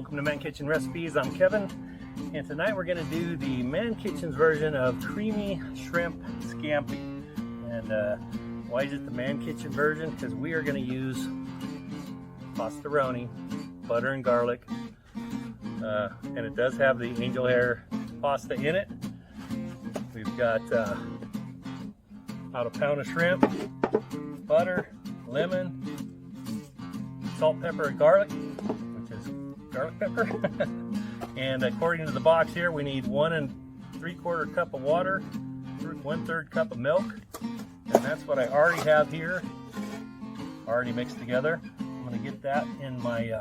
Welcome to Man Kitchen Recipes. I'm Kevin, and tonight we're going to do the Man Kitchen's version of creamy shrimp scampi. And why is it the Man Kitchen version? Because we are going to use pastaroni, butter and garlic, and it does have the angel hair pasta in it. We've got about a pound of shrimp, butter, lemon, salt, pepper, and garlic, which is garlic pepper. And according to the box here, we need 1 3/4 cup of water, 1/3 cup of milk, and that's what I already have here, already mixed together. I'm going to get that in my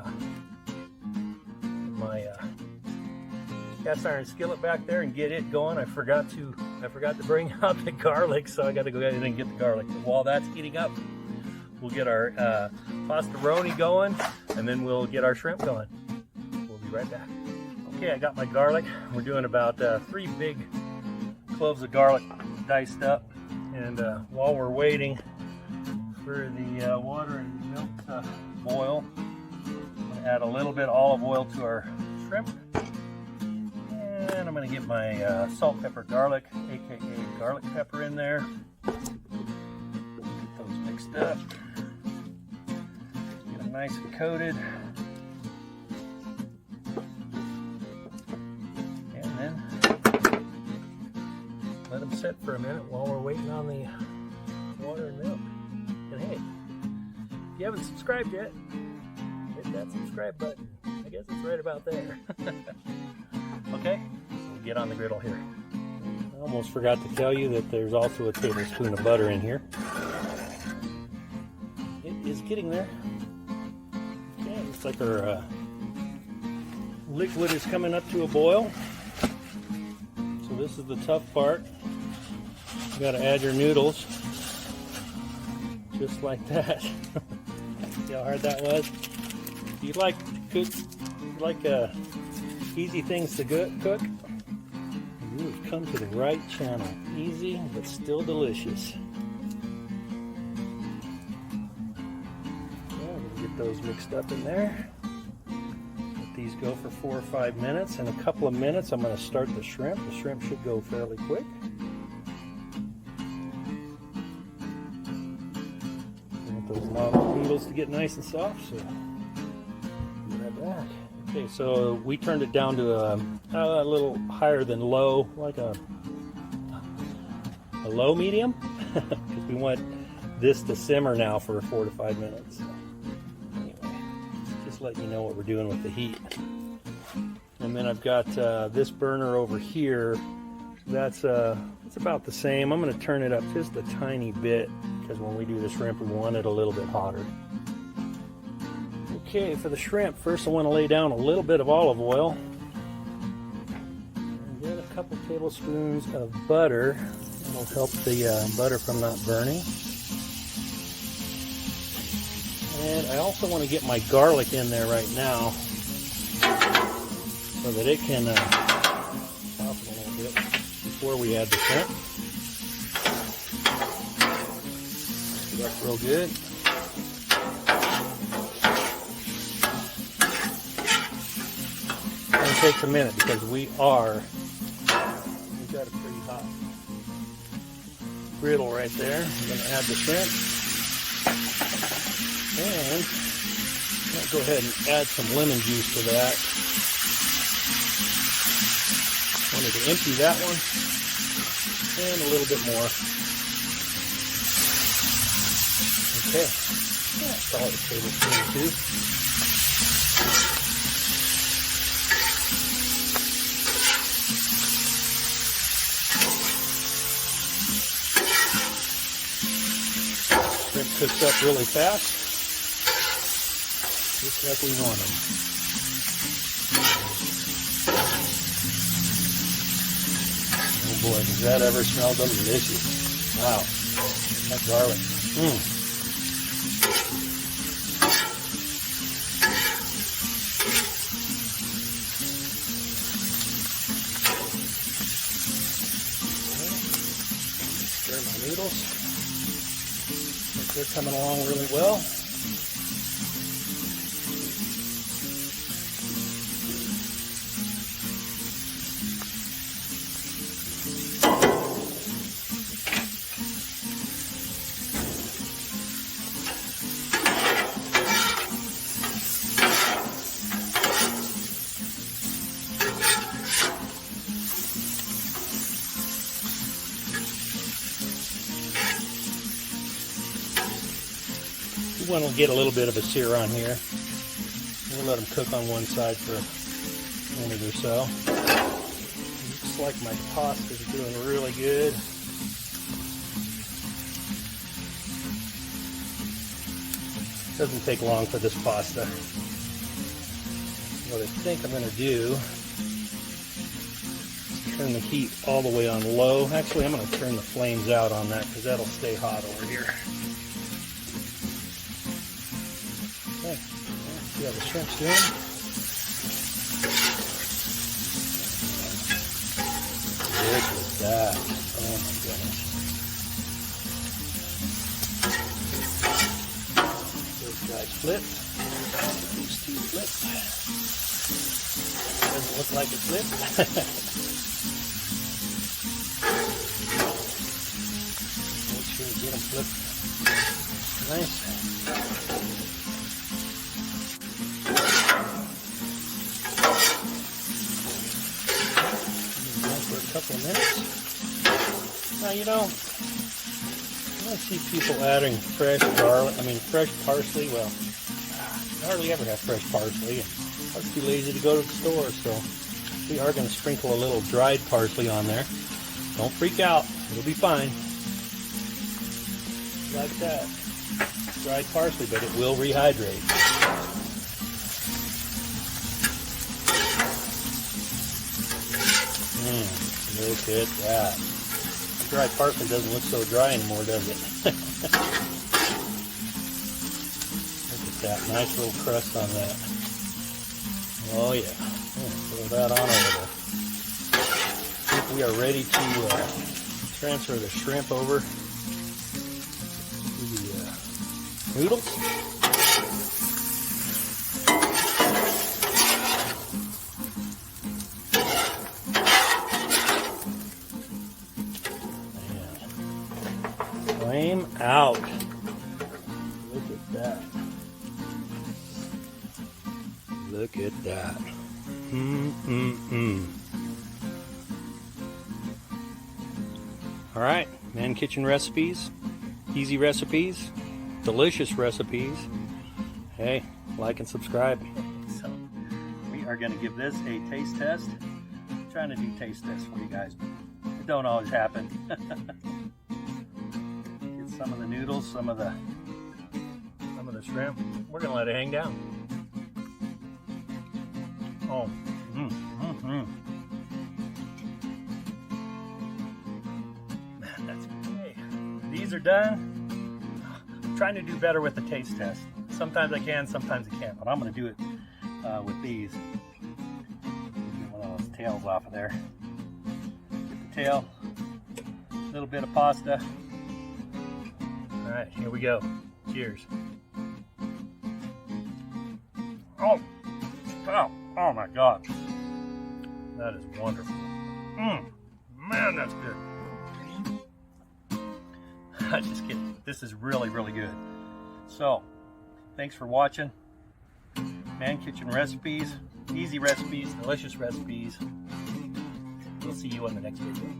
cast iron skillet back there and get it going. I forgot to bring out the garlic, so I got to go ahead and get the garlic. But while that's heating up, we'll get our pastaroni going, and then we'll get our shrimp going. We'll be right back. Okay, I got my garlic. We're doing about 3 big cloves of garlic diced up. And while we're waiting for the water and milk to boil, I'm going to add a little bit of olive oil to our shrimp. And I'm going to get my salt, pepper, garlic, aka garlic pepper, in there. Get those mixed up. Get them nice and coated. And then let them sit for a minute while we're waiting on the water and milk. And hey, if you haven't subscribed yet, hit that subscribe button. I guess it's right about there. Okay, we'll get on the griddle here. I almost forgot to tell you that there's also a tablespoon of butter in here. It is getting there. Okay, looks like our liquid is coming up to a boil. So this is the tough part. You got to add your noodles, just like that. See how hard that was? If you like to cook, easy things to cook, you have come to the right channel. Easy, but still delicious. Yeah, we'll get those mixed up in there. Let these go for 4 or 5 minutes. In a couple of minutes, I'm going to start the shrimp. The shrimp should go fairly quick. Want those noodles to get nice and soft, so be right back. Okay, so we turned it down to a little higher than low, like a low medium, because we want this to simmer now for 4 to 5 minutes. So anyway, just letting you know what we're doing with the heat. And then I've got this burner over here. That's it's about the same. I'm going to turn it up just a tiny bit, because when we do the shrimp, we want it a little bit hotter. Okay, for the shrimp, first I want to lay down a little bit of olive oil, and then a couple tablespoons of butter. It'll help the butter from not burning. And I also want to get my garlic in there right now, so that it can soften a little bit before we add the shrimp. That's real good. It takes a minute because we've got a pretty hot griddle right there. I'm going to add the shrimp, and I'll go ahead and add some lemon juice to that. Wanted to empty that one, and a little bit more. Okay, that's all a tablespoon or 2. Shrimp cooks up really fast, just like we want them. Oh boy, does that ever smell delicious. Wow, that garlic. Stir my noodles. They're coming along really well. one will get a little bit of a sear on here. We'll let them cook on one side for a minute or so. Looks like my pasta is doing really good. Doesn't take long for this pasta. What I think I'm going to do is turn the heat all the way on low. Actually, I'm going to turn the flames out on that because that'll stay hot over here. Okay, see how the shrimp's doing. Look at that. Oh my goodness. Those guys flipped. These two flipped. Doesn't look like it flipped. Make sure you get them flipped. Nice. For a couple of minutes. Now, you know, I see people adding fresh garlic, fresh parsley. Well, I hardly ever have fresh parsley, and I was too lazy to go to the store, so we are going to sprinkle a little dried parsley on there. Don't freak out, it'll be fine. Like that. Dried parsley, but it will rehydrate. Look at that. Dried parsley doesn't look so dry anymore, does it? Look at that. Nice little crust on that. Oh yeah. Throw that on over there. I think we are ready to transfer the shrimp over to the noodles. Flame out. Look at that. Look at that. All right, Man Kitchen Recipes, easy recipes, delicious recipes. Hey, like and subscribe. So we are going to give this a taste test. I'm trying to do taste tests for you guys, but it don't always happen. Get some of the noodles, some of the shrimp. We're going to let it hang down. Oh, man, that's okay. These are done. I'm trying to do better with the taste test. Sometimes I can, sometimes I can't, but I'm going to do it with these. Get one of those tails off of there. Get the tail, a little bit of pasta. All right, here we go. Cheers. Oh, oh my God. That is wonderful. Man, that's good. I'm just kidding. This is really, really good. So, thanks for watching. Man Kitchen Recipes, easy recipes, delicious recipes. We'll see you on the next video.